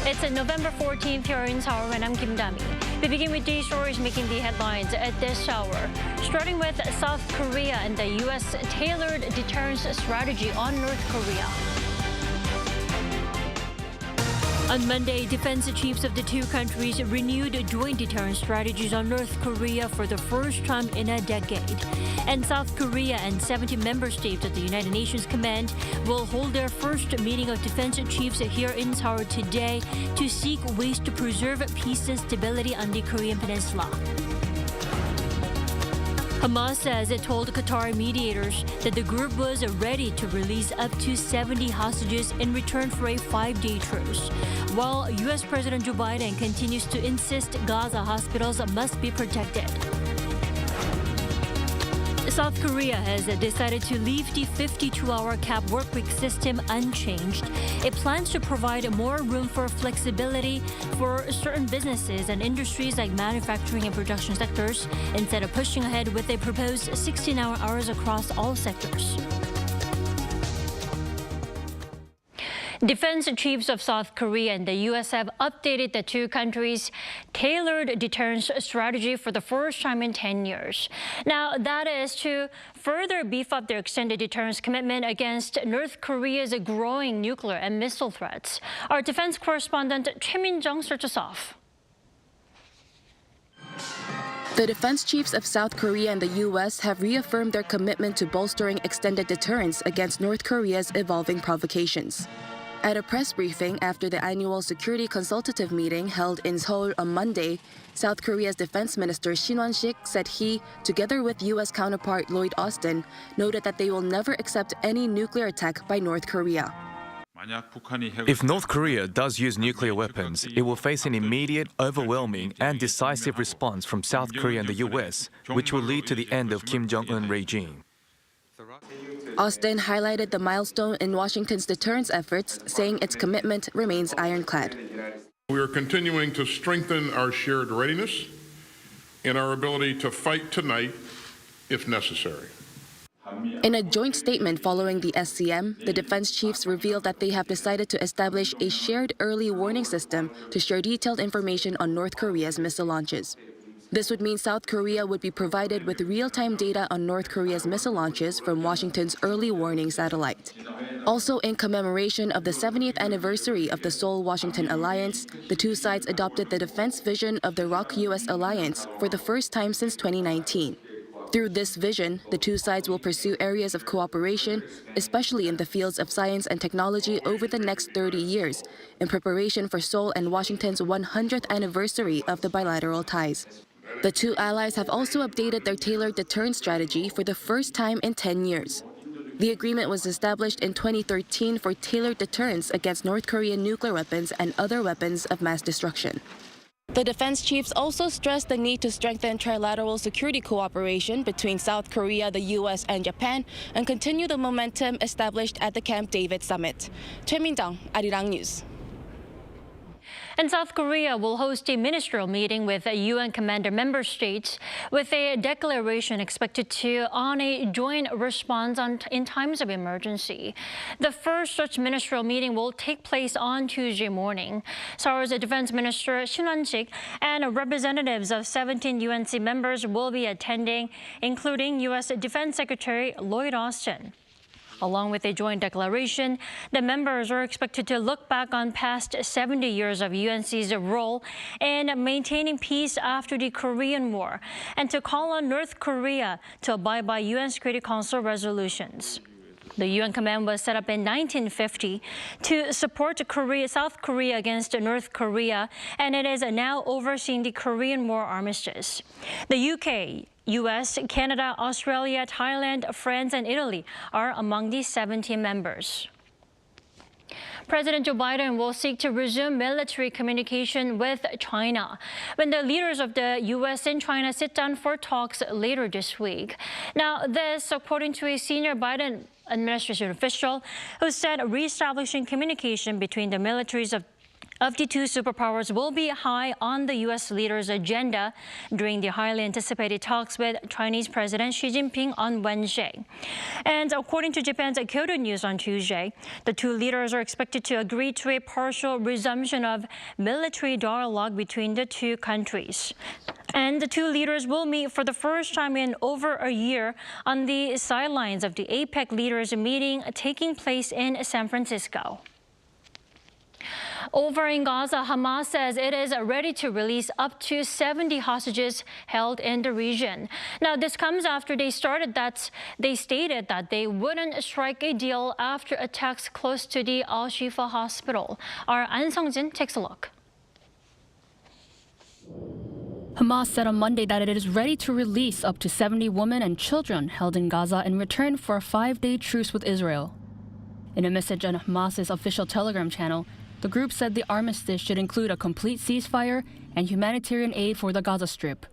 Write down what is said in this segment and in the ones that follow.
It's November 14th here in Seoul, and I'm Kim Dami. We begin with these stories making the headlines at this hour. Starting with South Korea and the U.S. tailored deterrence strategy on North Korea. On Monday, defense chiefs of the two countries renewed joint deterrence strategies on North Korea for the first time in a decade. And South Korea and 70 member states of the United Nations Command will hold their first meeting of defense chiefs here in Seoul today to seek ways to preserve peace and stability on the Korean Peninsula. Hamas says it told Qatar mediators that the group was ready to release up to 70 hostages in return for a 5-day truce, while U.S. President Joe Biden continues to insist Gaza hospitals must be protected. South Korea has decided to leave the 52-hour cap workweek system unchanged. It plans to provide more room for flexibility for certain businesses and industries like manufacturing and production sectors, instead of pushing ahead with a proposed 16-hour hours across all sectors. Defense chiefs of South Korea and the U.S. have updated the two countries' tailored deterrence strategy for the first time in 10 years. Now, that is to further beef up their extended deterrence commitment against North Korea's growing nuclear and missile threats. Our defense correspondent Choi Min-jung starts us off. The defense chiefs of South Korea and the U.S. have reaffirmed their commitment to bolstering extended deterrence against North Korea's evolving provocations. At a press briefing after the annual security consultative meeting held in Seoul on Monday, South Korea's defense minister Shin Won-sik said he, together with U.S. counterpart Lloyd Austin, noted that they will never accept any nuclear attack by North Korea. If North Korea does use nuclear weapons, it will face an immediate, overwhelming, and decisive response from South Korea and the U.S., which will lead to the end of Kim Jong-un regime. Austin highlighted the milestone in Washington's deterrence efforts, saying its commitment remains ironclad. We are continuing to strengthen our shared readiness and our ability to fight tonight if necessary. In a joint statement following the SCM, the defense chiefs revealed that they have decided to establish a shared early warning system to share detailed information on North Korea's missile launches. This would mean South Korea would be provided with real-time data on North Korea's missile launches from Washington's early warning satellite. Also, in commemoration of the 70th anniversary of the Seoul-Washington alliance, the two sides adopted the defense vision of the ROK-US alliance for the first time since 2019. Through this vision, the two sides will pursue areas of cooperation, especially in the fields of science and technology, over the next 30 years, in preparation for Seoul and Washington's 100th anniversary of the bilateral ties. The two allies have also updated their tailored deterrence strategy for the first time in 10 years. The agreement was established in 2013 for tailored deterrence against North Korean nuclear weapons and other weapons of mass destruction. The defense chiefs also stressed the need to strengthen trilateral security cooperation between South Korea, the U.S., and Japan, and continue the momentum established at the Camp David summit. Choi Min-jung, Arirang News. And South Korea will host a ministerial meeting with UN commander member states with a declaration expected on a joint response in times of emergency. The first such ministerial meeting will take place on Tuesday morning. Seoul's defense minister Shin Won-sik and representatives of 17 UNC members will be attending, including U.S. Defense Secretary Lloyd Austin. Along with a joint declaration, the members are expected to look back on past 70 years of UNC's role in maintaining peace after the Korean War and to call on North Korea to abide by UN Security Council resolutions. The UN command was set up in 1950 to support South Korea against North Korea, and it is now overseeing the Korean War armistice. The UK, U.S., Canada, Australia, Thailand, France, and Italy are among the 17 members. President Joe Biden will seek to resume military communication with China when the leaders of the U.S. and China sit down for talks later this week. Now, this according to a senior Biden administration official who said reestablishing communication between the militaries of of the two superpowers will be high on the U.S. leader's agenda during the highly anticipated talks with Chinese President Xi Jinping on Wednesday. And according to Japan's Kyodo News on Tuesday, the two leaders are expected to agree to a partial resumption of military dialogue between the two countries. And the two leaders will meet for the first time in over a year on the sidelines of the APEC leaders meeting taking place in San Francisco. Over in Gaza, Hamas says it is ready to release up to 70 hostages held in the region. Now, this comes after they stated that they wouldn't strike a deal after attacks close to the Al-Shifa hospital. Our An Sung-jin takes a look. Hamas said on Monday that it is ready to release up to 70 women and children held in Gaza in return for a 5-day truce with Israel. In a message on Hamas's official Telegram channel, the group said the armistice should include a complete ceasefire and humanitarian aid for the Gaza Strip.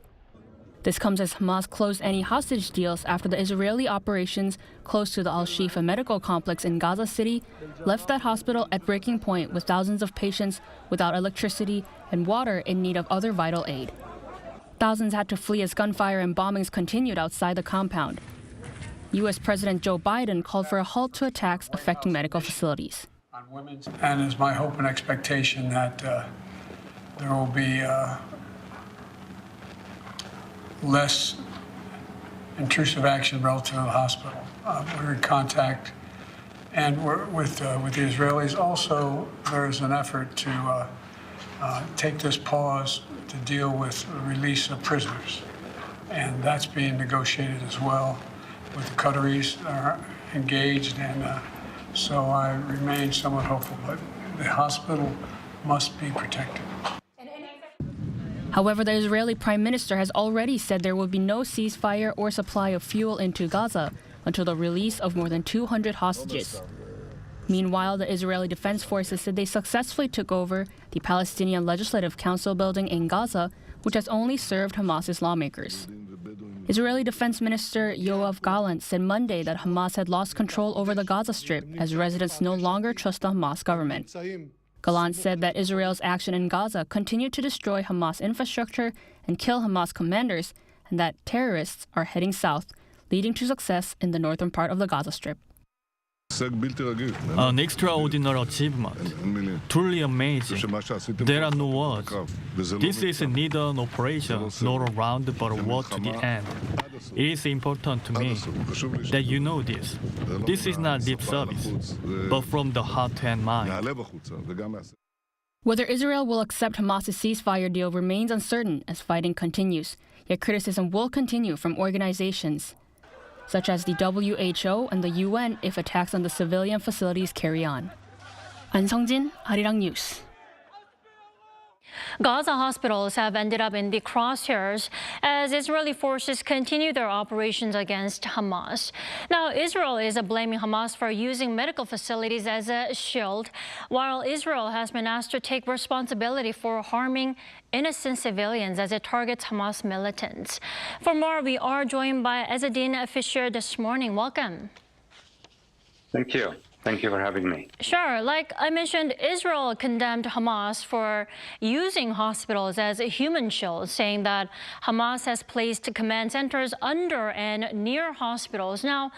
This comes as Hamas closed any hostage deals after the Israeli operations close to the Al-Shifa medical complex in Gaza City left that hospital at breaking point with thousands of patients without electricity and water in need of other vital aid. Thousands had to flee as gunfire and bombings continued outside the compound. U.S. President Joe Biden called for a halt to attacks affecting medical facilities. And it's my hope and expectation that there will be less intrusive action relative to the hospital. We're in contact and with the Israelis. Also, there's an effort to take this pause to deal with the release of prisoners. And that's being negotiated as well with the Qataris are engaged. And so I remain somewhat hopeful, but the hospital must be protected. However, the Israeli Prime Minister has already said there will be no ceasefire or supply of fuel into Gaza until the release of more than 200 hostages. Meanwhile, the Israeli Defense Forces said they successfully took over the Palestinian Legislative Council building in Gaza, which has only served Hamas's lawmakers. Israeli Defense Minister Yoav Gallant said Monday that Hamas had lost control over the Gaza Strip as residents no longer trust the Hamas government. Gallant said that Israel's action in Gaza continued to destroy Hamas infrastructure and kill Hamas commanders, and that terrorists are heading south, leading to success in the northern part of the Gaza Strip. An extraordinary achievement, truly amazing. There are no words. This is neither an operation nor a round but a word to the end. It is important to me that you know this. This is not lip service, but from the heart and mind. Whether Israel will accept Hamas's ceasefire deal remains uncertain as fighting continues, yet criticism will continue from organizations such as the WHO and the UN if attacks on the civilian facilities carry on. An Sung-jin, Arirang News. Gaza hospitals have ended up in the crosshairs as Israeli forces continue their operations against Hamas. Now, Israel is blaming Hamas for using medical facilities as a shield, while Israel has been asked to take responsibility for harming innocent civilians as it targets Hamas militants. For more, we are joined by Ezzedine Fisher this morning. Welcome. Thank you. Thank you for having me. Sure. Like I mentioned, Israel condemned Hamas for using hospitals as human shields, saying that Hamas has placed command centers under and near hospitals. Now,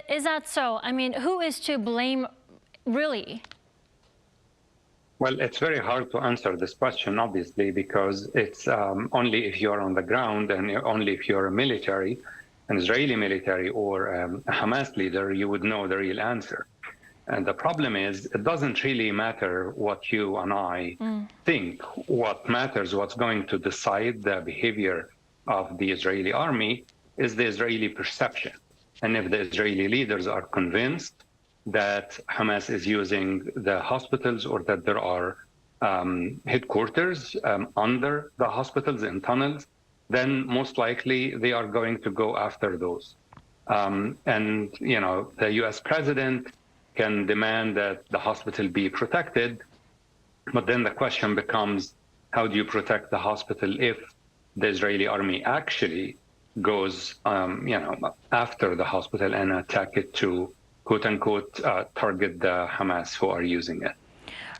is that so? I mean, who is to blame, really? Well, it's very hard to answer this question, obviously, because it's only if you're on the ground and only if you're a military, an Israeli military or a Hamas leader, you would know the real answer. And the problem is, it doesn't really matter what you and I think. What matters, what's going to decide the behavior of the Israeli army is the Israeli perception. And if the Israeli leaders are convinced that Hamas is using the hospitals or that there are headquarters under the hospitals in tunnels, then most likely they are going to go after those. And, you know, the US president can demand that the hospital be protected, but then the question becomes, how do you protect the hospital if the Israeli army actually goes, after the hospital and attack it to, quote unquote, target the Hamas who are using it?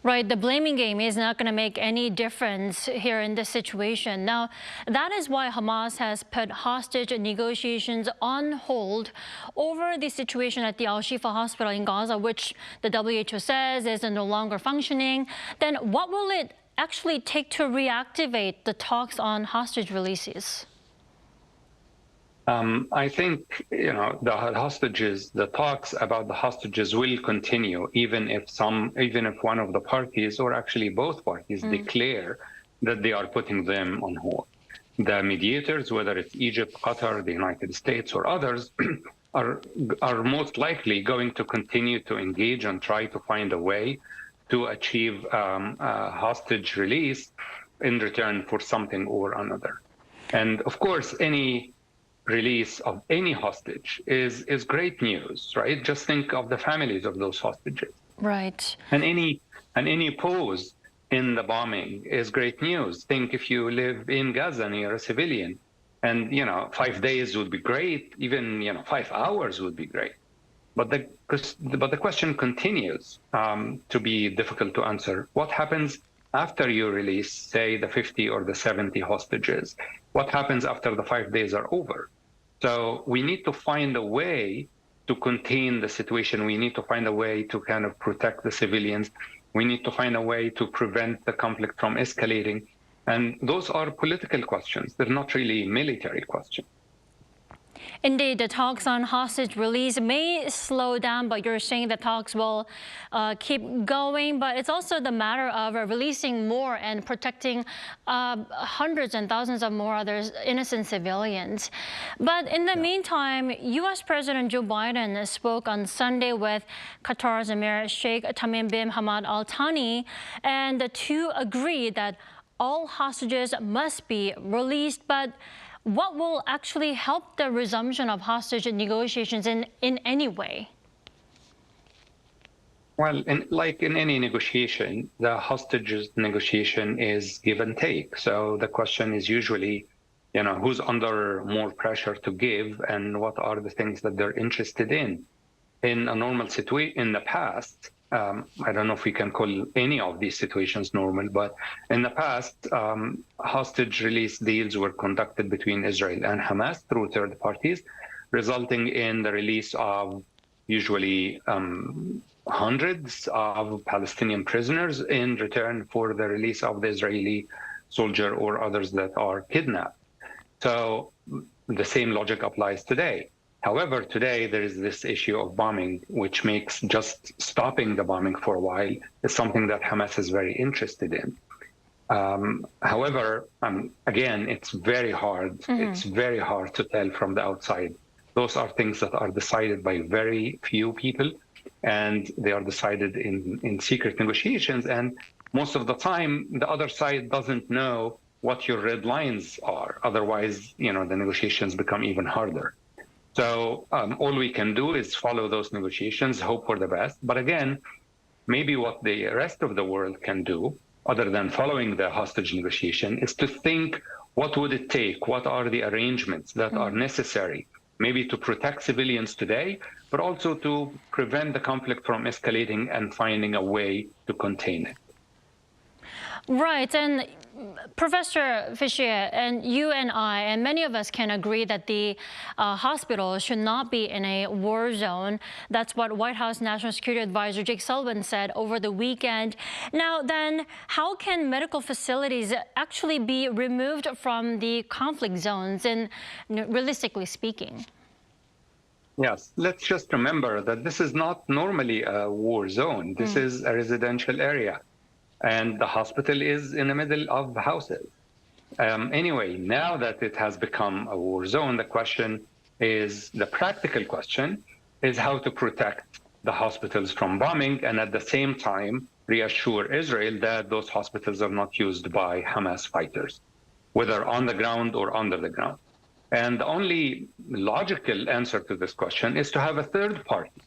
Right, the blaming game is not going to make any difference here in this situation. Now, that is why Hamas has put hostage negotiations on hold over the situation at the Al-Shifa hospital in Gaza, which the WHO says is no longer functioning. Then what will it actually take to reactivate the talks on hostage releases? I think, the talks about the hostages will continue, even if one of the parties, or actually both parties, declare that they are putting them on hold. The mediators, whether it's Egypt, Qatar, the United States, or others, are most likely going to continue to engage and try to find a way to achieve a hostage release in return for something or another. And of course, any release of any hostage is great news, right? Just think of the families of those hostages. Right. And any pause in the bombing is great news. Think if you live in Gaza and you're a civilian, and 5 days would be great, even 5 hours would be great. But the question continues to be difficult to answer. What happens after you release, say, the 50 or the 70 hostages? What happens after the 5 days are over? So we need to find a way to contain the situation. We need to find a way to kind of protect the civilians. We need to find a way to prevent the conflict from escalating. And those are political questions. They're not really military questions. Indeed, the talks on hostage release may slow down, but you're saying the talks will keep going. But it's also the matter of releasing more and protecting hundreds and thousands of more other innocent civilians. But in the meantime, U.S. President Joe Biden spoke on Sunday with Qatar's Emir Sheikh Tamim bin Hamad Al Thani, and the two agreed that all hostages must be released. But what will actually help the resumption of hostage negotiations in any way? Well, like in any negotiation, the hostages negotiation is give and take. So the question is usually, who's under more pressure to give and what are the things that they're interested in. In a normal situation, in the past, I don't know if we can call any of these situations normal, but in the past, hostage release deals were conducted between Israel and Hamas through third parties, resulting in the release of usually hundreds of Palestinian prisoners in return for the release of the Israeli soldier or others that are kidnapped. So the same logic applies today. However, today there is this issue of bombing, which makes just stopping the bombing for a while is something that Hamas is very interested in. However, again, it's very hard. It's very hard to tell from the outside. Those are things that are decided by very few people, and they are decided in secret negotiations. And most of the time, the other side doesn't know what your red lines are. Otherwise, the negotiations become even harder. So all we can do is follow those negotiations, hope for the best. But again, maybe what the rest of the world can do, other than following the hostage negotiation, is to think, what would it take? What are the arrangements that are necessary, maybe to protect civilians today, but also to prevent the conflict from escalating and finding a way to contain it? Right. And Professor Fischer, and you and I, and many of us can agree that the hospital should not be in a war zone. That's what White House National Security Advisor Jake Sullivan said over the weekend. Now then, how can medical facilities actually be removed from the conflict zones, and realistically speaking? Yes, let's just remember that this is not normally a war zone. This is a residential area. And the hospital is in the middle of houses. Anyway, now that it has become a war zone, the practical question is how to protect the hospitals from bombing and at the same time reassure Israel that those hospitals are not used by Hamas fighters, whether on the ground or under the ground. And the only logical answer to this question is to have a third party,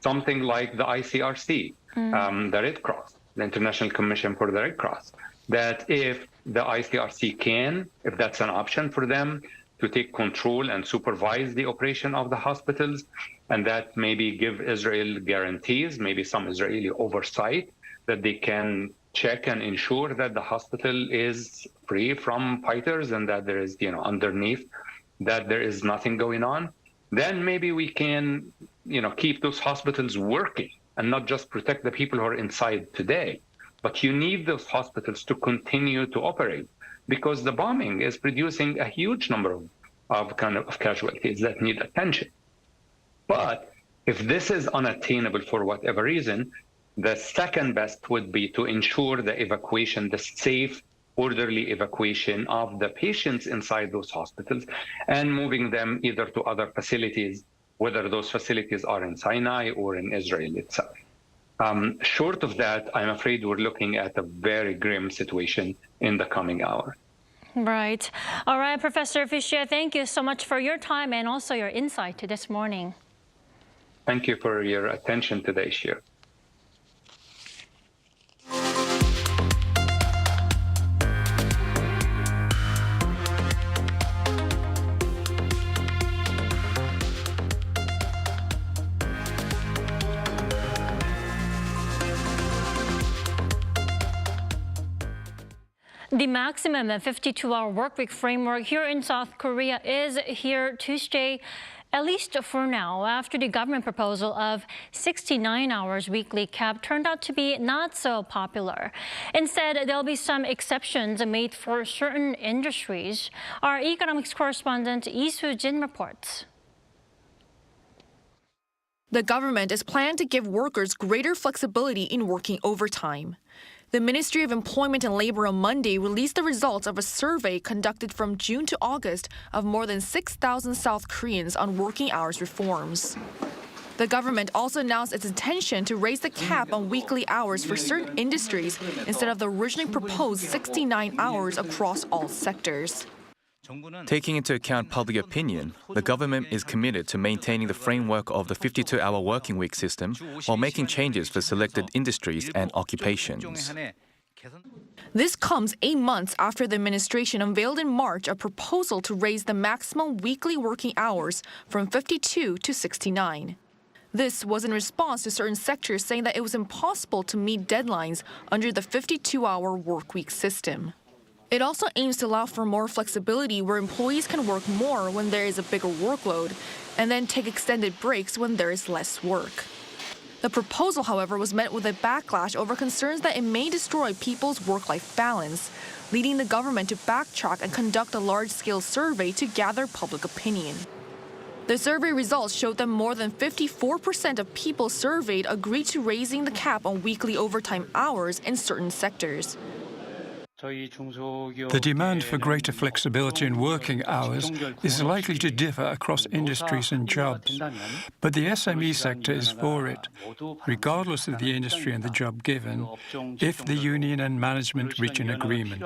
something like the ICRC, the Red Cross, the International Commission for the Red Cross, that if the ICRC can, if that's an option for them, to take control and supervise the operation of the hospitals, and that maybe give Israel guarantees, maybe some Israeli oversight, that they can check and ensure that the hospital is free from fighters and that there is, underneath that there is nothing going on, then maybe we can, keep those hospitals working and not just protect the people who are inside today. But you need those hospitals to continue to operate because the bombing is producing a huge number of casualties that need attention. But if this is unattainable for whatever reason, the second best would be to ensure the evacuation, the safe, orderly evacuation of the patients inside those hospitals and moving them either to other facilities, whether those facilities are in Sinai or in Israel itself. Short of that, I'm afraid we're looking at a very grim situation in the coming hour. Right. All right, Professor Fischer, thank you so much for your time and also your insight to this morning. Thank you for your attention to the issue. The maximum 52-hour workweek framework here in South Korea is here to stay, at least for now, after the government proposal of 69 hours weekly cap turned out to be not so popular. Instead, there'll be some exceptions made for certain industries. Our economics correspondent Lee Soo-jin reports. The government is planning to give workers greater flexibility in working overtime. The Ministry of Employment and Labor on Monday released the results of a survey conducted from June to August of more than 6,000 South Koreans on working hours reforms. The government also announced its intention to raise the cap on weekly hours for certain industries instead of the originally proposed 69 hours across all sectors. Taking into account public opinion, the government is committed to maintaining the framework of the 52-hour working week system while making changes for selected industries and occupations. This comes 8 months after the administration unveiled in March a proposal to raise the maximum weekly working hours from 52 to 69. This was in response to certain sectors saying that it was impossible to meet deadlines under the 52-hour workweek system. It also aims to allow for more flexibility where employees can work more when there is a bigger workload and then take extended breaks when there is less work. The proposal, however, was met with a backlash over concerns that it may destroy people's work-life balance, leading the government to backtrack and conduct a large-scale survey to gather public opinion. The survey results showed that more than 54% of people surveyed agreed to raising the cap on weekly overtime hours in certain sectors. The demand for greater flexibility in working hours is likely to differ across industries and jobs, but the SME sector is for it, regardless of the industry and the job given, if the union and management reach an agreement.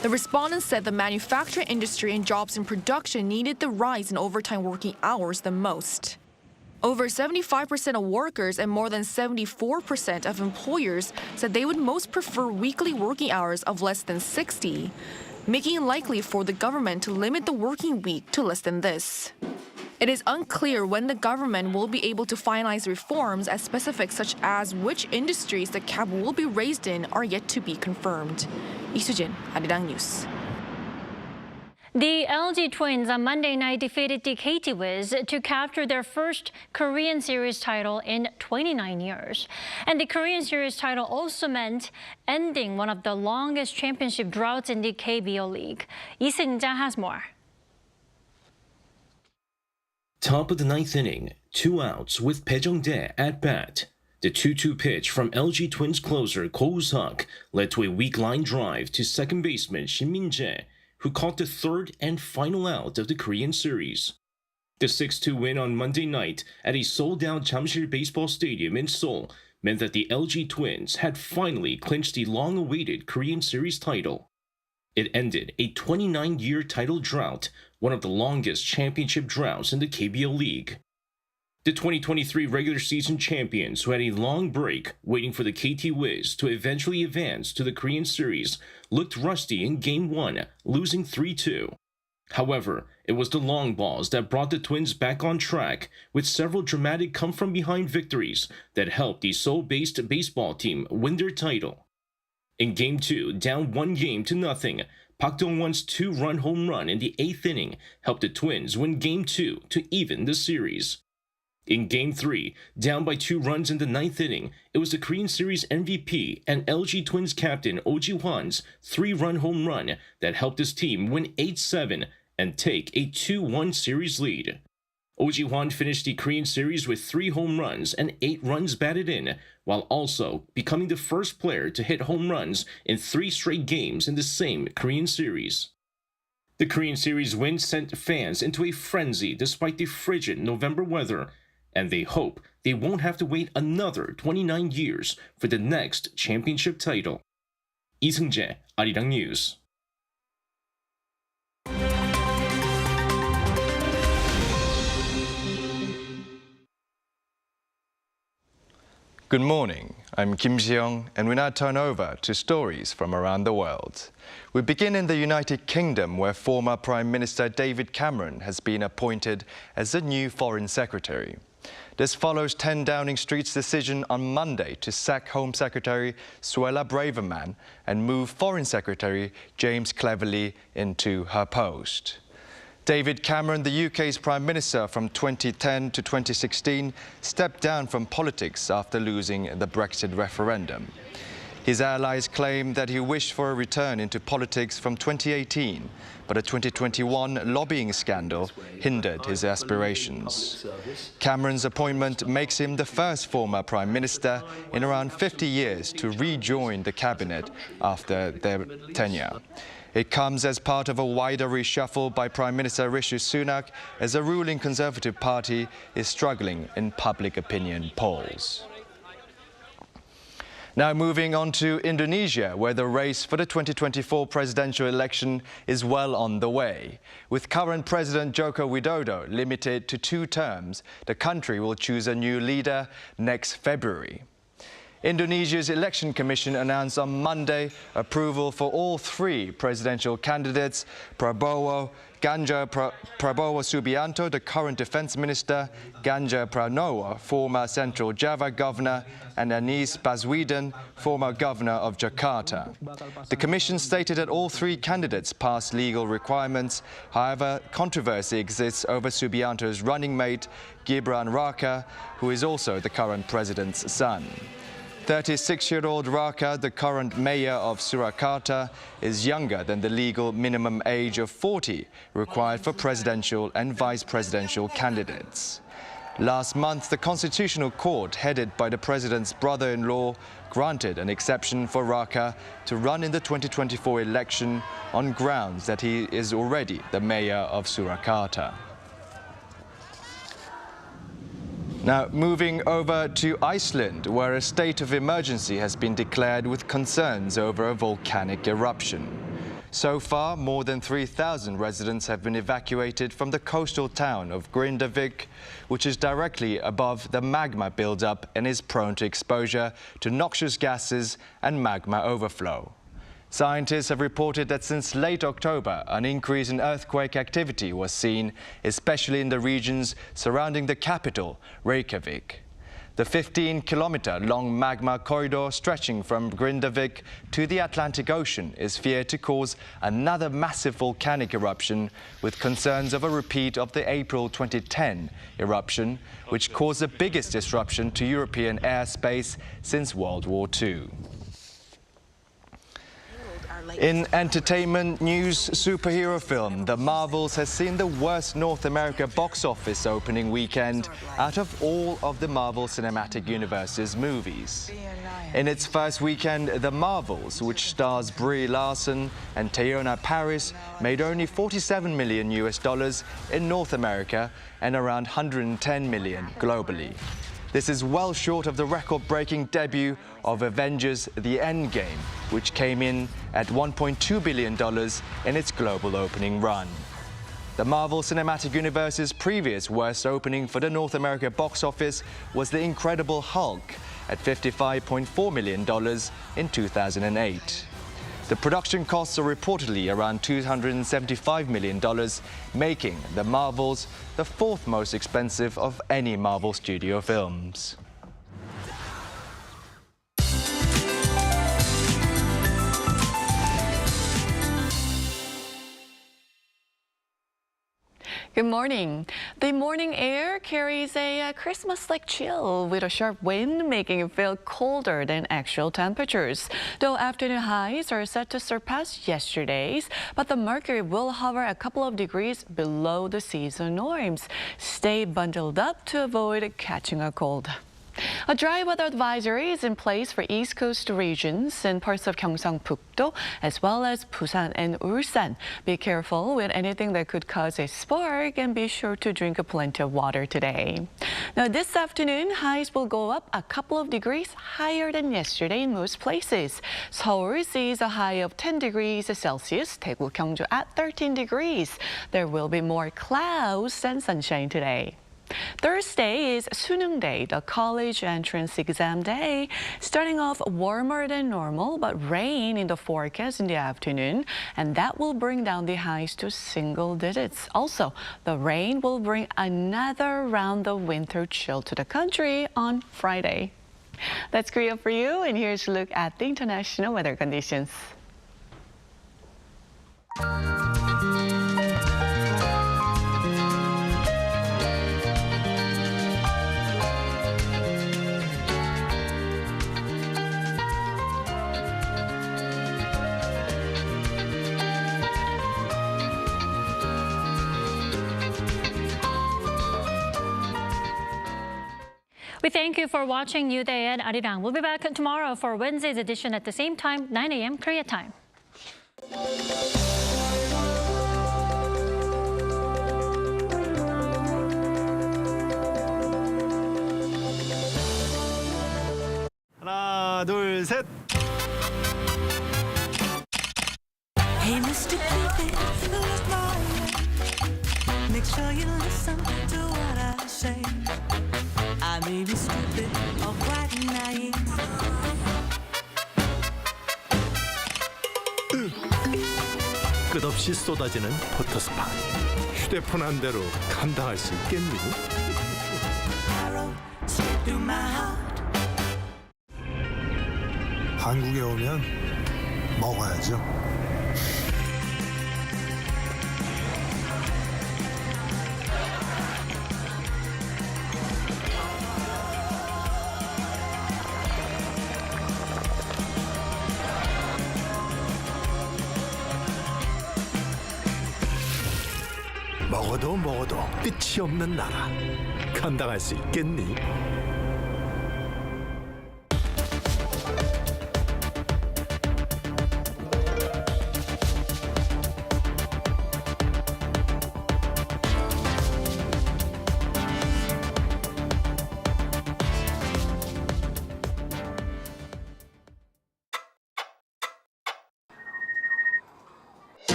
The respondents said the manufacturing industry and jobs in production needed the rise in overtime working hours the most. Over 75% of workers and more than 74% of employers said they would most prefer weekly working hours of less than 60, making it likely for the government to limit the working week to less than this. It is unclear when the government will be able to finalize reforms, as specifics such as which industries the cap will be raised in are yet to be confirmed. Lee Soo-jin, Arirang News. The LG Twins on Monday night defeated the KT Wiz to capture their first Korean Series title in 29 years. And the Korean Series title also meant ending one of the longest championship droughts in the KBO League. Lee Seung-ja has more. Top of the ninth inning, 2 outs with Bae Jung-dae at bat. The 2-2 pitch from LG Twins closer Ko Woo-seok led to a weak line drive to second baseman Shin Min-jae, who caught the third and final out of the Korean series. The 6-2 win on Monday night at a sold-out Jamsil Baseball Stadium in Seoul meant that the LG Twins had finally clinched the long-awaited Korean Series title. It ended a 29-year title drought, one of the longest championship droughts in the KBO League. The 2023 regular season champions, who had a long break waiting for the KT Wiz to eventually advance to the Korean Series, looked rusty in Game 1, losing 3-2. However, it was the long balls that brought the Twins back on track with several dramatic come-from-behind victories that helped the Seoul-based baseball team win their title. In Game 2, down 1-0, Park Dong-won's 2-run home run in the 8th inning helped the Twins win Game 2 to even the series. In Game 3, down by 2 runs in the 9th inning, it was the Korean Series MVP and LG Twins captain Oh Ji-hwan's 3-run home run that helped his team win 8-7 and take a 2-1 series lead. Oh Ji-hwan finished the Korean Series with 3 home runs and 8 runs batted in, while also becoming the first player to hit home runs in 3 straight games in the same Korean Series. The Korean Series win sent fans into a frenzy despite the frigid November weather, and they hope they won't have to wait another 29 years for the next championship title. 이 승재, Arirang News. Good morning, I'm Kim Ji-young, and we now turn over to stories from around the world. We begin in the United Kingdom, where former Prime Minister David Cameron has been appointed as the new Foreign Secretary. This follows 10 Downing Street's decision on Monday to sack Home Secretary Suella Braverman and move Foreign Secretary James Cleverly into her post. David Cameron, the UK's Prime Minister from 2010 to 2016, stepped down from politics after losing the Brexit referendum. His allies claim that he wished for a return into politics from 2018, but a 2021 lobbying scandal hindered his aspirations. Cameron's appointment makes him the first former Prime Minister in around 50 years to rejoin the cabinet after their tenure. It comes as part of a wider reshuffle by Prime Minister Rishi Sunak as the ruling Conservative Party is struggling in public opinion polls. Now moving on to Indonesia, where the race for the 2024 presidential election is well on the way. With current President Joko Widodo limited to 2 terms, the country will choose a new leader next February. Indonesia's Election Commission announced on Monday approval for all 3 presidential candidates: Prabowo Subianto, the current defense minister, Ganjar Pranowo, former Central Java governor, and Anies Baswedan, former governor of Jakarta. The commission stated that all 3 candidates passed legal requirements. However, controversy exists over Subianto's running mate, Gibran Raka, who is also the current president's son. 36-year-old Raka, the current mayor of Surakarta, is younger than the legal minimum age of 40 required for presidential and vice presidential candidates. Last month, the Constitutional Court, headed by the president's brother-in-law, granted an exception for Raka to run in the 2024 election on grounds that he is already the mayor of Surakarta. Now, moving over to Iceland, where a state of emergency has been declared with concerns over a volcanic eruption. So far, more than 3,000 residents have been evacuated from the coastal town of Grindavik, which is directly above the magma buildup and is prone to exposure to noxious gases and magma overflow. Scientists have reported that since late October, an increase in earthquake activity was seen, especially in the regions surrounding the capital, Reykjavik. The 15-kilometer-long magma corridor stretching from Grindavik to the Atlantic Ocean is feared to cause another massive volcanic eruption, with concerns of a repeat of the April 2010 eruption, which caused the biggest disruption to European airspace since World War II. In entertainment news, superhero film The Marvels has seen the worst North America box office opening weekend out of all of the Marvel Cinematic Universe's movies. In its first weekend, The Marvels, which stars Brie Larson and Teyonah Parris, made only $47 million in North America and around $110 million globally. This is well short of the record-breaking debut of Avengers: The Endgame, which came in at $1.2 billion in its global opening run. The Marvel Cinematic Universe's previous worst opening for the North America box office was The Incredible Hulk at $55.4 million in 2008. The production costs are reportedly around $275 million, making the Marvels the fourth most expensive of any Marvel studio films. Good morning. The morning air carries a Christmas-like chill with a sharp wind, making it feel colder than actual temperatures. Though afternoon highs are set to surpass yesterday's, but the mercury will hover a couple of degrees below the season norms. Stay bundled up to avoid catching a cold. A dry weather advisory is in place for East Coast regions and parts of Gyeongsang-Pukdo, as well as Busan and Ulsan. Be careful with anything that could cause a spark and be sure to drink plenty of water today. Now, this afternoon, highs will go up a couple of degrees higher than yesterday in most places. Seoul sees a high of 10 degrees Celsius, Daegu, Gyeongju at 13 degrees. There will be more clouds than sunshine today. Thursday is Suneung Day, the college entrance exam day. Starting off warmer than normal, but rain in the forecast in the afternoon, and that will bring down the highs to single digits. Also, the rain will bring another round of winter chill to the country on Friday. That's Korea for you, and here's a look at the international weather conditions. We thank you for watching New Day at Arirang. We'll be back tomorrow for Wednesday's edition at the same time, 9 a.m. Korea time. 하나, 둘, 셋. Hey, Mr. Cupid, look my way. Make sure you listen to what I say. I may be stupid or quite naive. 끝없이 쏟아지는 포토스팟. 휴대폰 한 대로 감당할 수 있겠니? 한국에 오면 먹어야죠. 먹어도 끝이 없는 나라. 감당할 수 있겠니?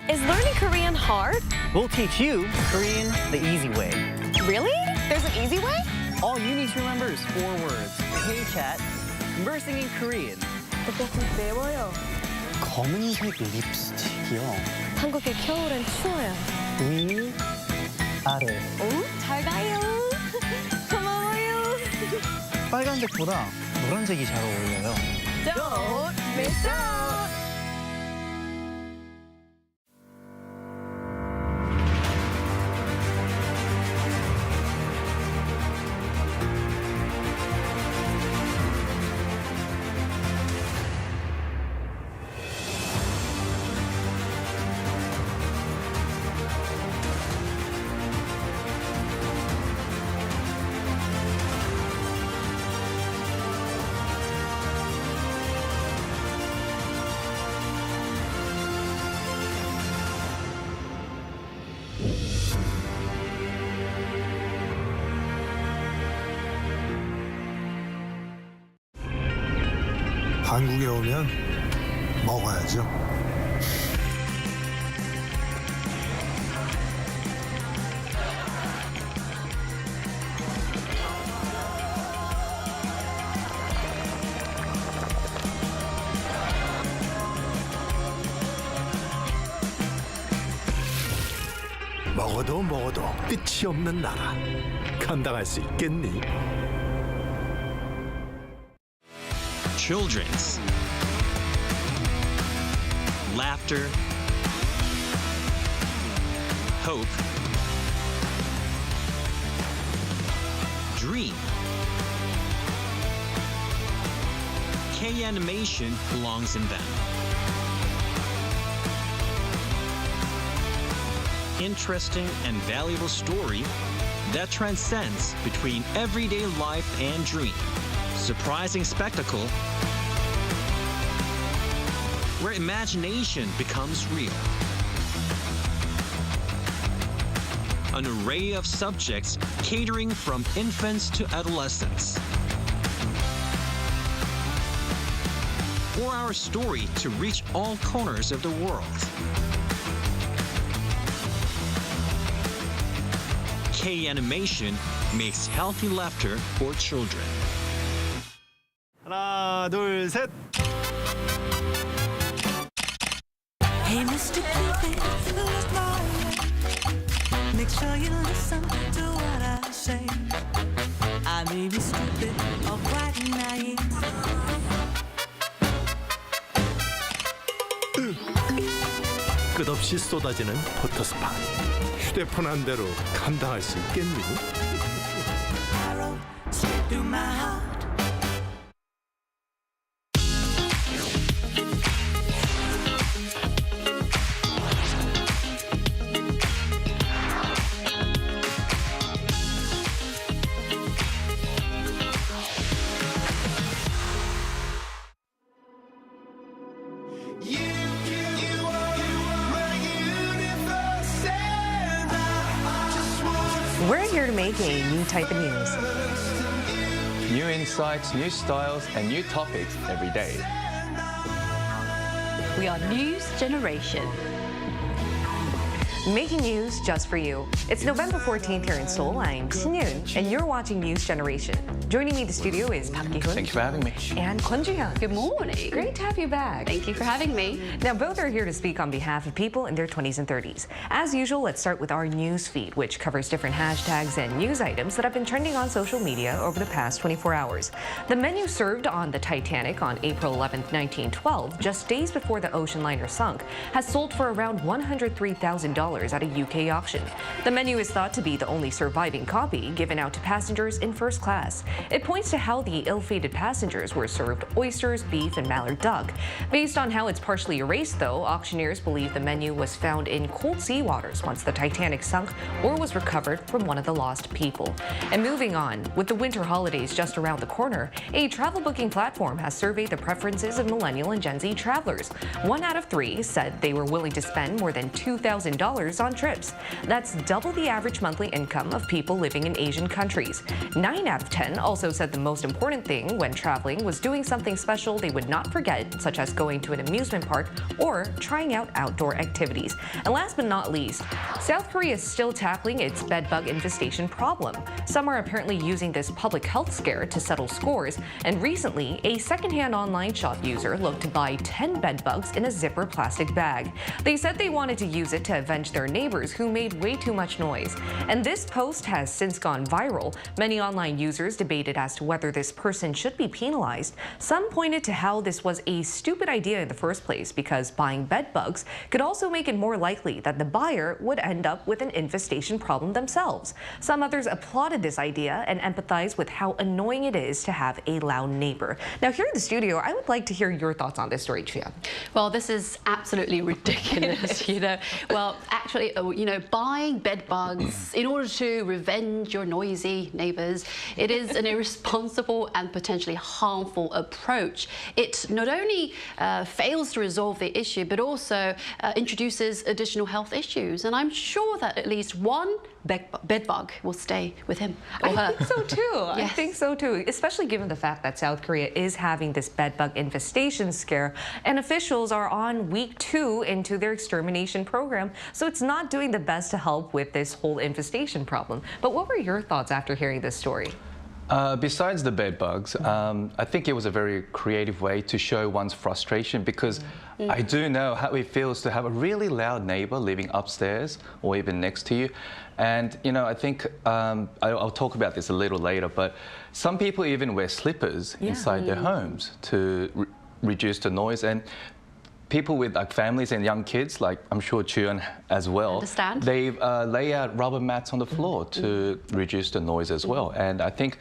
Is learning Korean hard? We'll teach you Korean the easy way. Really? There's an easy way? All you need to remember is 4 words. K-chat, conversing in Korean. 조금 매워요. 검은색 립스틱이요. 한국의 겨울엔 추워요. 위, 아래. 오, 잘 가요. 고마워요. 빨간색보다 노란색이 잘 어울려요. Don't miss out. 한국에 오면 먹어야죠. 먹어도 먹어도 끝이 없는 나라. 감당할 수 있겠니? Children's laughter, hope, dream. K-animation belongs in them. Interesting and valuable story that transcends between everyday life and dream. Surprising spectacle where imagination becomes real. An array of subjects catering from infants to adolescents. For our story to reach all corners of the world. K-animation makes healthy laughter for children. 하나, 둘, 셋. Hey, Mr. Cupid, look my way. Make sure you listen to what I say. I may be stupid or quite naive. 끝없이 쏟아지는 포토스팟. 휴대폰 한 대로 감당할 수 있겠니? Arrow straight through my heart. We're here to make a new type of news. New insights, new styles, and new topics every day. We are News Generation. Making news just for you. It's November 14th here in Seoul. I'm Sinyoon, and you're watching News Generation. Joining me in the studio is Park Ki-hoon. Thank you for having me. And Kwon Ju-hyun. Good morning. Great to have you back. Thank you for having me. Now, both are here to speak on behalf of people in their 20s and 30s. As usual, let's start with our news feed, which covers different hashtags and news items that have been trending on social media over the past 24 hours. The menu served on the Titanic on April 11th, 1912, just days before the ocean liner sunk, has sold for around $103,000 at a UK auction. The menu is thought to be the only surviving copy given out to passengers in first class. It points to how the ill-fated passengers were served oysters, beef, and mallard duck. Based on how it's partially erased, though, auctioneers believe the menu was found in cold sea waters once the Titanic sunk or was recovered from one of the lost people. And moving on, with the winter holidays just around the corner, a travel booking platform has surveyed the preferences of millennial and Gen Z travelers. 1 out of 3 said they were willing to spend more than $2,000 on trips. That's double the average monthly income of people living in Asian countries. 9 out of 10 also said the most important thing when traveling was doing something special they would not forget, such as going to an amusement park or trying out outdoor activities. And last but not least, South Korea is still tackling its bedbug infestation problem. Some are apparently using this public health scare to settle scores, and recently, a secondhand online shop user looked to buy 10 bedbugs in a zipper plastic bag. They said they wanted to use it to avenge their neighbors who made way too much noise. And this post has since gone viral. Many online users debated as to whether this person should be penalized. Some pointed to how this was a stupid idea in the first place because buying bed bugs could also make it more likely that the buyer would end up with an infestation problem themselves. Some others applauded this idea and empathized with how annoying it is to have a loud neighbor. Now, here in the studio, I would like to hear your thoughts on this story, Chia. Well, this is absolutely ridiculous, you know. Well, actually, buying bed bugs in order to revenge your noisy neighbors, it is an irresponsible and potentially harmful approach. It not only fails to resolve the issue, but also introduces additional health issues. And I'm sure that at least one bed bug will stay with him or her. I think so too. Yes. I think so too, especially given the fact that South Korea is having this bedbug infestation scare, and officials are on week 2 into their extermination program, so it's not doing the best to help with this whole infestation problem. But what were your thoughts after hearing this story? Besides the bed bugs, I think it was a very creative way to show one's frustration, because I do know how it feels to have a really loud neighbor living upstairs or even next to you. And, I think I'll talk about this a little later, but some people even wear slippers inside their homes to reduce the noise. And people with families and young kids, like I'm sure Chuyeon as well, they lay out rubber mats on the floor to reduce the noise as well. And I think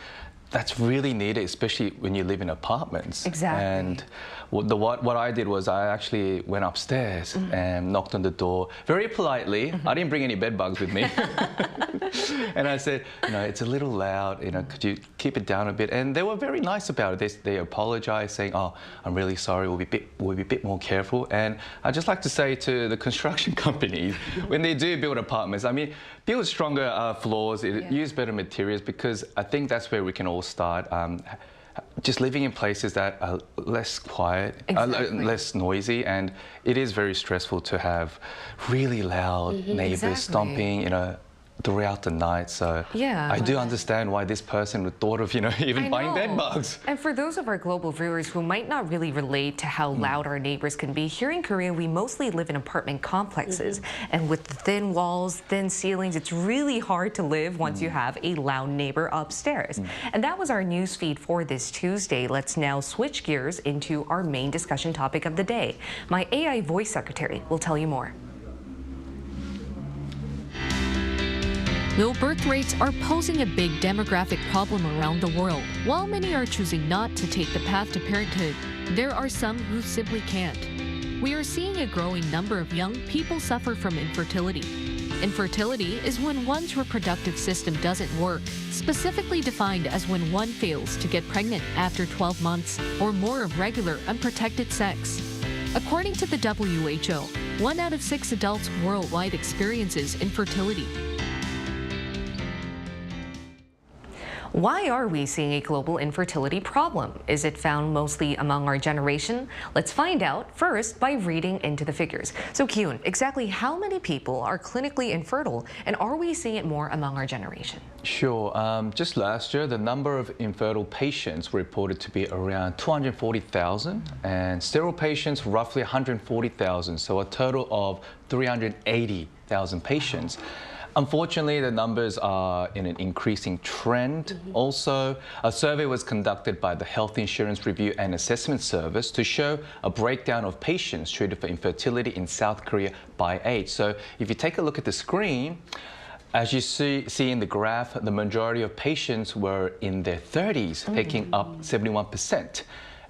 that's really needed, especially when you live in apartments. Exactly. And what I did was I actually went upstairs and knocked on the door very politely. I didn't bring any bed bugs with me. And I said, it's a little loud, could you keep it down a bit? And they were very nice about it. They apologized, saying, oh, I'm really sorry, we'll be a bit more careful. And I'd just like to say to the construction companies, when they do build apartments, build stronger floors, use better materials, because I think that's where we can all start. Just living in places that are less quiet, less noisy, and it is very stressful to have really loud neighbors stomping, throughout the night. So I do understand why this person would thought of, even buying bed bugs. And for those of our global viewers who might not really relate to how loud our neighbors can be, here in Korea, we mostly live in apartment complexes. And with thin walls, thin ceilings, it's really hard to live once you have a loud neighbor upstairs. And that was our news feed for this Tuesday. Let's now switch gears into our main discussion topic of the day. My AI voice secretary will tell you more. Low birth rates are posing a big demographic problem around the world. While many are choosing not to take the path to parenthood, there are some who simply can't. We are seeing a growing number of young people suffer from infertility. Infertility is when one's reproductive system doesn't work, specifically defined as when one fails to get pregnant after 12 months or more of regular unprotected sex. According to the WHO, 1 out of 6 adults worldwide experiences infertility. Why are we seeing a global infertility problem? Is it found mostly among our generation? Let's find out first by reading into the figures. So Kyun, exactly how many people are clinically infertile, and are we seeing it more among our generation? Sure. Just last year, the number of infertile patients were reported to be around 240,000, and sterile patients roughly 140,000, so a total of 380,000 patients. Unfortunately, the numbers are in an increasing trend. Also, a survey was conducted by the Health Insurance Review and Assessment Service to show a breakdown of patients treated for infertility in South Korea by age. So if you take a look at the screen, as you see in the graph, the majority of patients were in their 30s, making up 71%.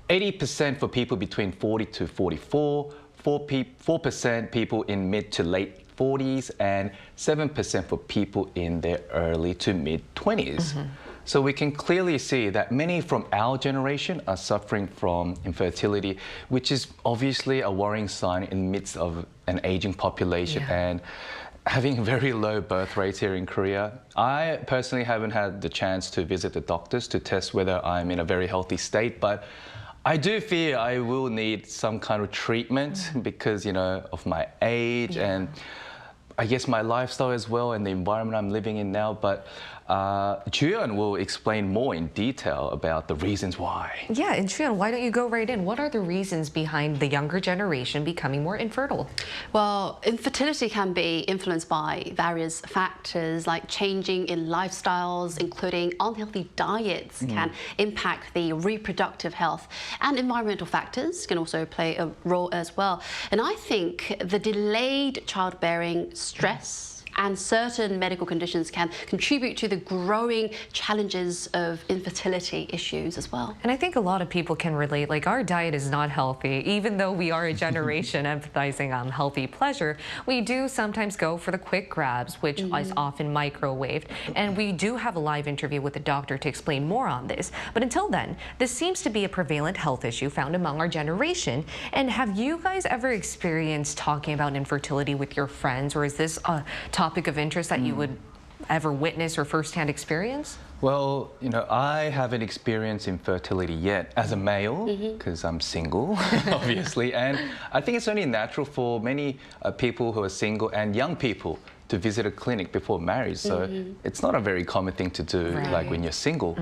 80% for people between 40 to 44, 4% people in mid to late 40s, and 7% for people in their early to mid-20s. So we can clearly see that many from our generation are suffering from infertility, which is obviously a worrying sign in the midst of an aging population and having very low birth rates here in Korea. I personally haven't had the chance to visit the doctors to test whether I'm in a very healthy state, but I do fear I will need some kind of treatment because, of my age and I guess my lifestyle as well and the environment I'm living in now. But Chuyeon will explain more in detail about the reasons why. Yeah, and Chuyeon, why don't you go right in? What are the reasons behind the younger generation becoming more infertile? Well, infertility can be influenced by various factors like changing in lifestyles, including unhealthy diets can impact the reproductive health, and environmental factors can also play a role as well. And I think the delayed childbearing, stress, and certain medical conditions can contribute to the growing challenges of infertility issues as well. And I think a lot of people can relate, like our diet is not healthy. Even though we are a generation emphasizing on healthy pleasure, we do sometimes go for the quick grabs, which is often microwaved. And we do have a live interview with a doctor to explain more on this. But until then, this seems to be a prevalent health issue found among our generation. And have you guys ever experienced talking about infertility with your friends, or is this a topic of interest that you would ever witness or firsthand experience? Well, you know, I haven't experienced infertility yet as a male because I'm single, obviously. And I think it's only natural for many people who are single and young people to visit a clinic before marriage. So it's not a very common thing to do, like when you're single.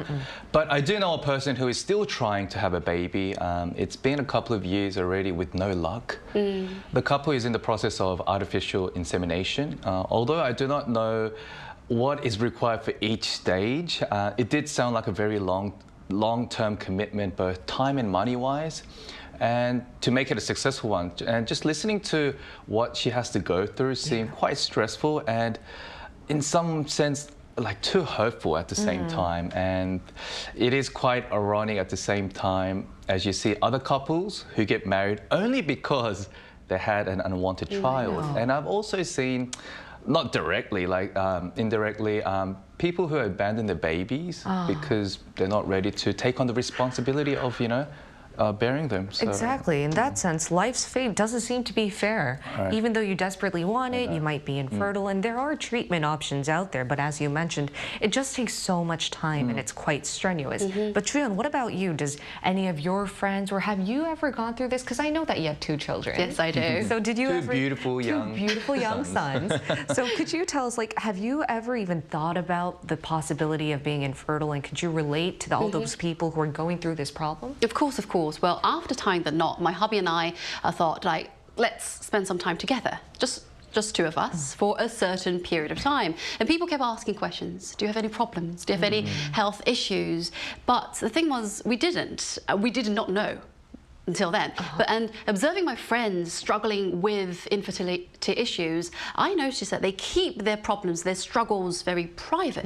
But I do know a person who is still trying to have a baby. It's been a couple of years already with no luck. The couple is in the process of artificial insemination. Although I do not know what is required for each stage, it did sound like a very long-term commitment, both time and money-wise, and to make it a successful one. And just listening to what she has to go through seemed quite stressful and, in some sense, like too hopeful at the same time. And it is quite ironic at the same time as you see other couples who get married only because they had an unwanted child. And I've also seen, not directly, like indirectly, people who abandon their babies because they're not ready to take on the responsibility of, you know, bearing them. So, exactly. In that sense, life's fate doesn't seem to be fair. Even though you desperately want it, you might be infertile, and there are treatment options out there. But as you mentioned, it just takes so much time, and it's quite strenuous. But Truyeon, what about you? Does any of your friends, or have you ever gone through this? Because I know that you have 2 children. Yes, I do. So did you Two beautiful young sons. So could you tell us, like, have you ever even thought about the possibility of being infertile, and could you relate to all those people who are going through this problem? Of course, of course. Well, after tying the knot, my hubby and I thought, like, let's spend some time together, just 2 of us, for a certain period of time. And people kept asking questions. Do you have any problems? Do you have any health issues? But the thing was, we did not know until then. And observing my friends struggling with infertility issues, I noticed that they keep their problems, their struggles very private,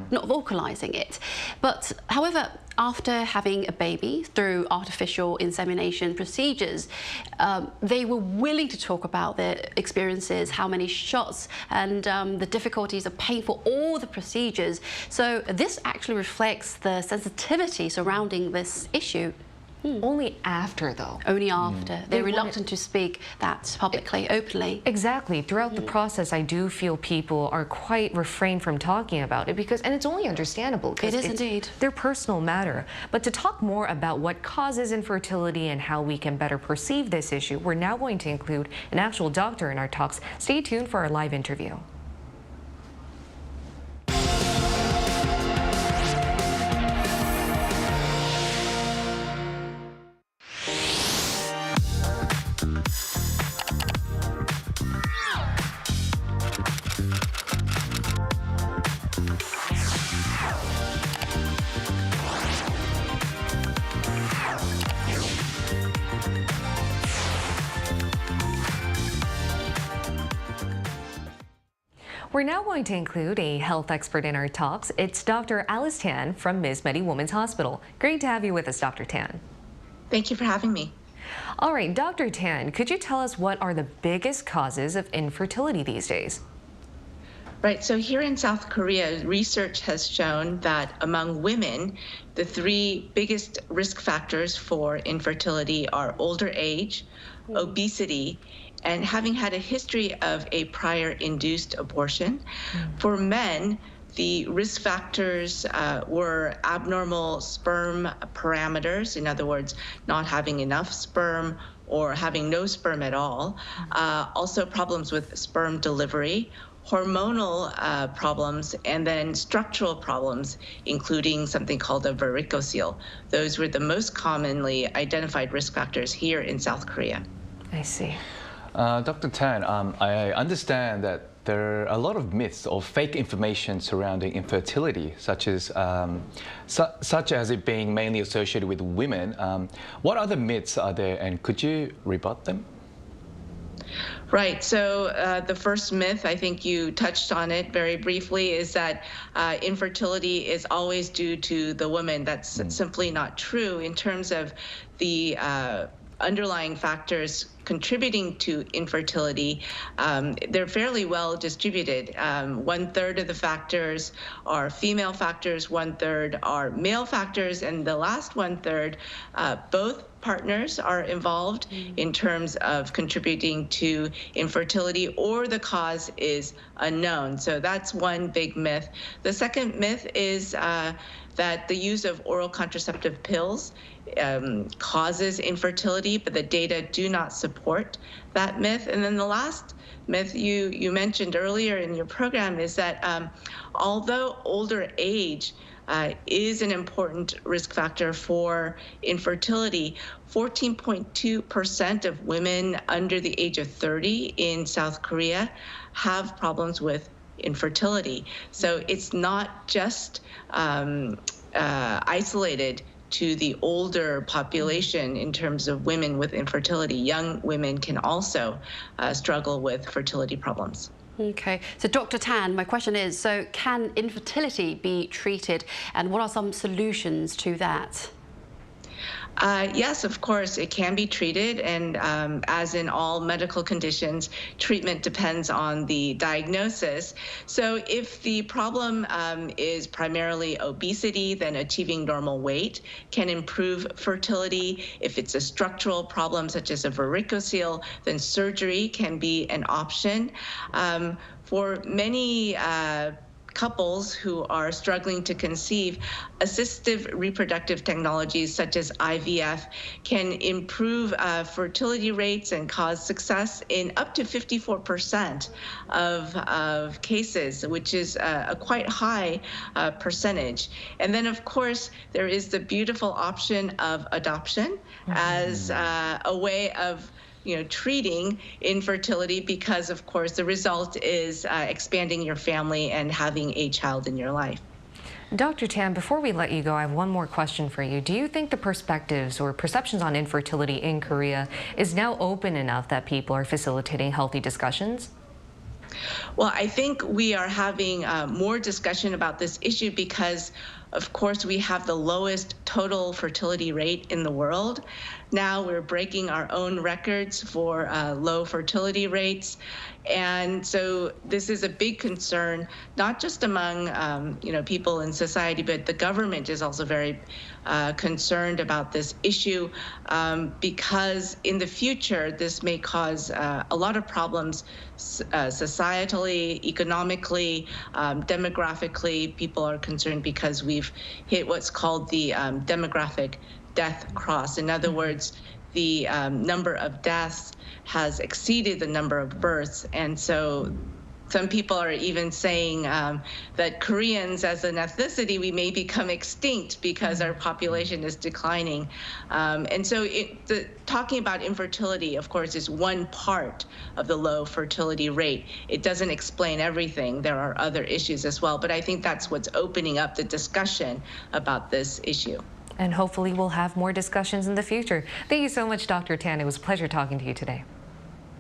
not vocalizing it. But however, after having a baby through artificial insemination procedures, they were willing to talk about their experiences, how many shots, and the difficulties of paying for all the procedures. So this actually reflects the sensitivity surrounding this issue. Only after, though. Only after. They're reluctant to speak that publicly, openly. Exactly. Throughout the process, I do feel people are quite refrained from talking about it because, and it's only understandable. It is indeed. Their personal matter. But to talk more about what causes infertility and how we can better perceive this issue, we're now going to include an actual doctor in our talks. Stay tuned for our live interview. We're now going to include a health expert in our talks. It's Dr. Alice Tan from Ms. Medi Women's Hospital. Great to have you with us, Dr. Tan. Thank you for having me. All right, Dr. Tan, could you tell us what are the biggest causes of infertility these days? Right, so here in South Korea, research has shown that among women, the 3 biggest risk factors for infertility are older age, obesity, and having had a history of a prior induced abortion. For men, the risk factors were abnormal sperm parameters, in other words, not having enough sperm or having no sperm at all. Also problems with sperm delivery, hormonal problems, and then structural problems, including something called a varicocele. Those were the most commonly identified risk factors here in South Korea. I see. Dr. Tan, I understand that there are a lot of myths or fake information surrounding infertility, such as it being mainly associated with women. What other myths are there, and could you rebut them? Right. So the first myth, I think you touched on it very briefly, is that infertility is always due to the woman. That's simply not true. In terms of the underlying factors contributing to infertility, they're fairly well distributed. 1/3 of the factors are female factors, 1/3 are male factors, and the last 1/3, both partners are involved in terms of contributing to infertility, or the cause is unknown. So that's one big myth. The second myth is that the use of oral contraceptive pills causes infertility, but the data do not support that myth. And then the last myth you mentioned earlier in your program is that although older age is an important risk factor for infertility, 14.2% of women under the age of 30 in South Korea have problems with infertility. So it's not just isolated to the older population in terms of women with infertility. Young women can also struggle with fertility problems. Okay, so Dr. Tan, my question is, so can infertility be treated, and what are some solutions to that? Yes, of course, it can be treated, and as in all medical conditions, treatment depends on the diagnosis. So if the problem is primarily obesity, then achieving normal weight can improve fertility. If it's a structural problem such as a varicocele, then surgery can be an option. For many couples who are struggling to conceive, assistive reproductive technologies such as IVF can improve fertility rates and cause success in up to 54% of cases, which is a quite high percentage. And then, of course, there is the beautiful option of adoption as a way of treating infertility, because, of course, the result is expanding your family and having a child in your life. Dr. Tan, before we let you go, I have one more question for you. Do you think the perspectives or perceptions on infertility in Korea is now open enough that people are facilitating healthy discussions? Well, I think we are having more discussion about this issue because, of course, we have the lowest total fertility rate in the world. Now we're breaking our own records for low fertility rates. And so this is a big concern, not just among people in society, but the government is also very concerned about this issue because in the future, this may cause a lot of problems societally, economically, demographically. People are concerned because we've hit what's called the demographic death cross. In other words, the number of deaths has exceeded the number of births. And so some people are even saying that Koreans as an ethnicity, we may become extinct because our population is declining. And so talking about infertility, of course, is one part of the low fertility rate. It doesn't explain everything. There are other issues as well. But I think that's what's opening up the discussion about this issue. And hopefully we'll have more discussions in the future. Thank you so much, Dr. Tan. It was a pleasure talking to you today.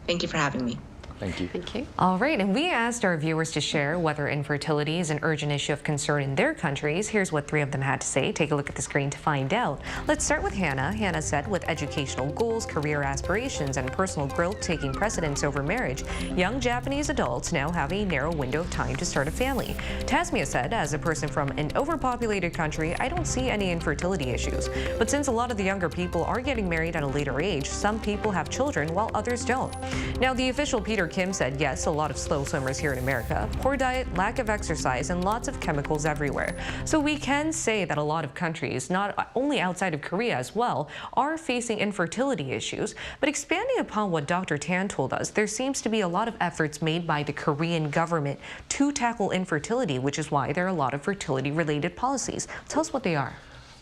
Thank you for having me. Thank you. Thank you. All right, and we asked our viewers to share whether infertility is an urgent issue of concern in their countries. Here's what 3 of them had to say. Take a look at the screen to find out. Let's start with Hannah. Hannah said, with educational goals, career aspirations, and personal growth taking precedence over marriage, young Japanese adults now have a narrow window of time to start a family. Tasmia said, as a person from an overpopulated country, I don't see any infertility issues. But since a lot of the younger people are getting married at a later age, some people have children while others don't. Now, the official Peter Kim said, yes, a lot of slow swimmers here in America, poor diet, lack of exercise, and lots of chemicals everywhere. So we can say that a lot of countries, not only outside of Korea as well, are facing infertility issues. But expanding upon what Dr. Tan told us, there seems to be a lot of efforts made by the Korean government to tackle infertility, which is why there are a lot of fertility-related policies. Tell us what they are.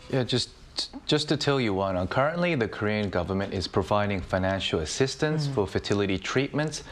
Yeah, just to tell you one, currently the Korean government is providing financial assistance for fertility treatments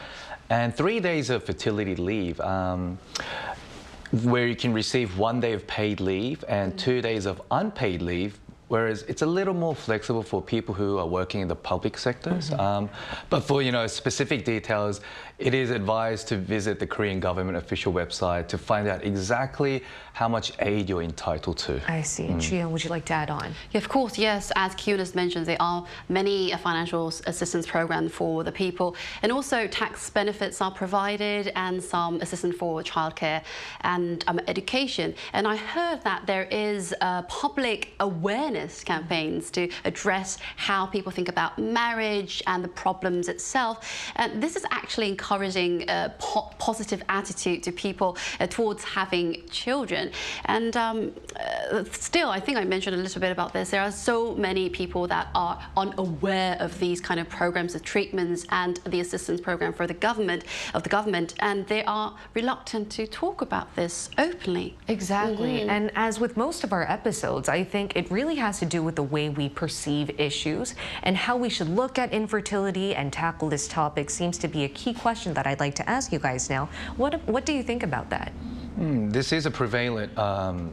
and 3 days of fertility leave, where you can receive 1 day of paid leave and 2 days of unpaid leave Whereas it's a little more flexible for people who are working in the public sectors. But for specific details, it is advised to visit the Korean government official website to find out exactly how much aid you're entitled to. I see. Jiyoung, would you like to add on? Yeah, of course, yes. As Kyun has mentioned, there are many financial assistance programs for the people, and also tax benefits are provided, and some assistance for childcare and education. And I heard that there is public awareness campaigns to address how people think about marriage and the problems itself. And this is actually encouraging a positive attitude to people towards having children. And still, I think I mentioned a little bit about this. There are so many people that are unaware of these kind of programs, the treatments and the assistance program for the government, and they are reluctant to talk about this openly. Exactly. And as with most of our episodes, I think it really has to do with the way we perceive issues, and how we should look at infertility and tackle this topic seems to be a key question that I'd like to ask you guys now. What do you think about that? This is a prevalent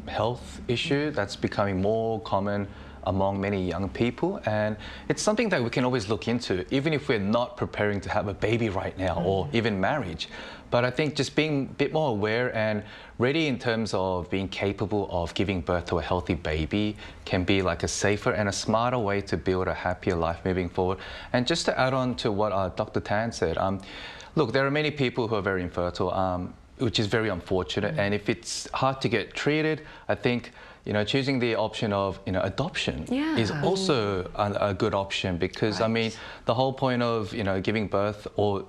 health issue that's becoming more common among many young people, and it's something that we can always look into, even if we're not preparing to have a baby right now or even marriage. But I think just being a bit more aware and ready in terms of being capable of giving birth to a healthy baby can be like a safer and a smarter way to build a happier life moving forward. And just to add on to what Dr. Tan said, look, there are many people who are very infertile, which is very unfortunate. And if it's hard to get treated, I think choosing the option of adoption is also a good option, because I mean the whole point of giving birth or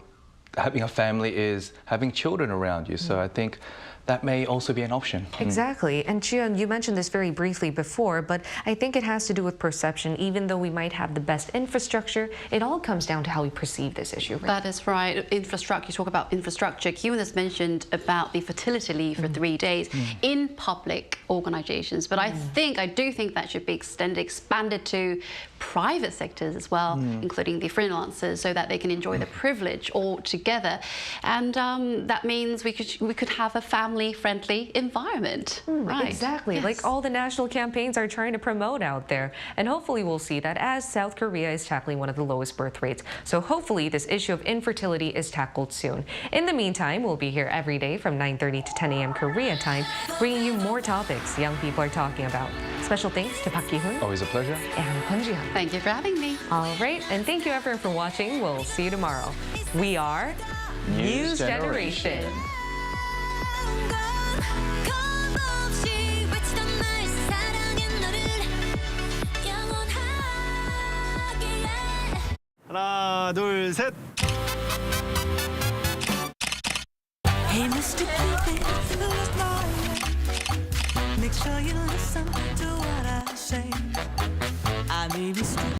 having a family is having children around you. So I think that may also be an option. Exactly. And Jiyoung, you mentioned this very briefly before, but I think it has to do with perception. Even though we might have the best infrastructure, it all comes down to how we perceive this issue. Right? That is right. Infrastructure, you talk about infrastructure. Kyun has mentioned about the fertility leave for 3 days in public organizations. But I do think that should be expanded to private sectors as well, including the freelancers, so that they can enjoy the privilege all together. And that means we could have a family-friendly environment. Right. Exactly. Yes. Like all the national campaigns are trying to promote out there. And hopefully we'll see that as South Korea is tackling one of the lowest birth rates. So hopefully this issue of infertility is tackled soon. In the meantime, we'll be here every day from 9:30 to 10 a.m. Korea time, bringing you more topics young people are talking about. Special thanks to Park Ki-hoon. Always a pleasure. And Kwon Ji-hyun. Thank you for having me. All right. And thank you everyone for watching. We'll see you tomorrow. We are News Generation. 하나, 둘, 셋. Hey, Mr. Cupid, make sure you listen to what I say. I may be stupid.